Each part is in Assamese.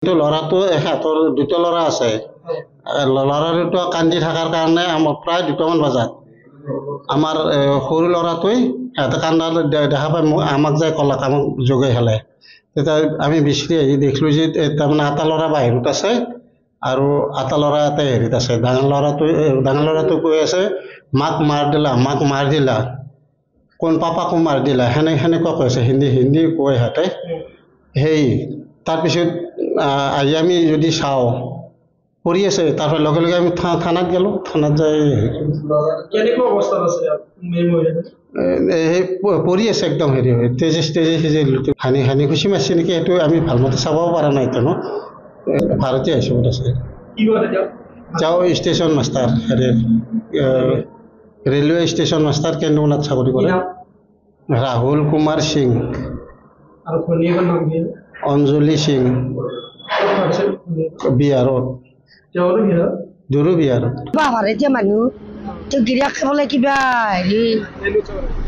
কিন্তু ল'ৰাটো সিহঁতৰ দুটা ল'ৰা আছে। ল'ৰা দুটা কান্দি থকাৰ কাৰণে আমাৰ প্ৰায় 2টামান বজাত আমাৰ সৰু ল'ৰাটোৱে সিহঁতে কান্দা দেখা পাই আমাক যাই ক'লাক, আমাক জগাই খালে। তেতিয়া আমি বিচাৰি আহি দেখিলোঁ যে তাৰমানে এটা ল'ৰা বাহিৰত আছে আৰু এটা ল'ৰা এটা হেৰিত আছে। ডাঙৰ ল'ৰাটো কৈ আছে মাক মাৰ দিলা কোন পাপাকো মাৰ দিলা সেনেকুৱা কৈছে, হিন্দী কয় সিহঁতে। সেই তাৰপিছত আহি আমি যদি চাওঁ পৰি আছে, তাৰপৰা লগে লগে আমি থানাত গ'লোঁ। থানাত যাই পৰি আছে একদম হেৰি হয়, তেজে হানি খুচি মাৰিছে নেকি, সেইটো আমি ভালমতে চাবও পৰা নাই। এতিয়া ভাৰতীয় হিচাপত আছে। যাওঁ station master, railway station master Kendranath চাকৰি কৰে। ৰাহুল কুমাৰ সিং, অঞ্জলি সিং, বিহাৰত, বিহাৰত। ভাৰতীয় মানুহ গিৰিয়াক বোলে কিবা হেৰি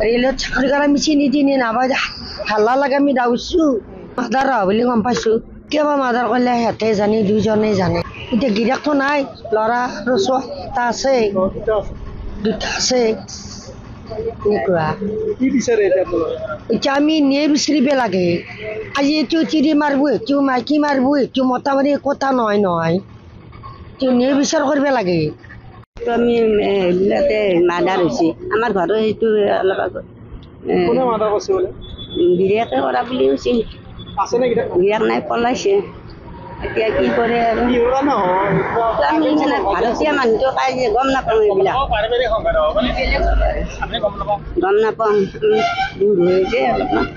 ৰেলত চাকৰি কৰা আমি চিনি নাপাই, হাল্লা লাগে আমি দাউৰিছো মাৰ্ডাৰ হোৱা বুলি গম পাইছো। কিয় মাৰ্ডাৰ কৰিলে সিহঁতে জানে, দুজনেই জানে। এতিয়া গিৰিয়াকটো নাই, ল'ৰা আৰু ছোৱালী এটা আছে, দুটা আছে। এতিয়া আমি নিয়ে বিচাৰিব লাগে। আজি এইটো চিৰি মাৰিব, এইটো মাইকী মাৰিব, এইটো মতা মাৰি কথা নহয়। নিয়ে বিচাৰ কৰিব লাগে। আমি এইবিলাকে মাৰ্ডাৰ হৈছে আমাৰ ঘৰৰ সেইটো অলপ আগত গিৰিয়াকে কৰা বুলি কৈছে। গিৰিয়াক নাই, পলাইছে। এতিয়া কি কৰে আৰু আমি মানে ভাৰতীয় মানুহটো পাই যে গম নাপাওঁ, এইবিলাক গম নাপাওঁ। দূৰ হৈ যে অলপমান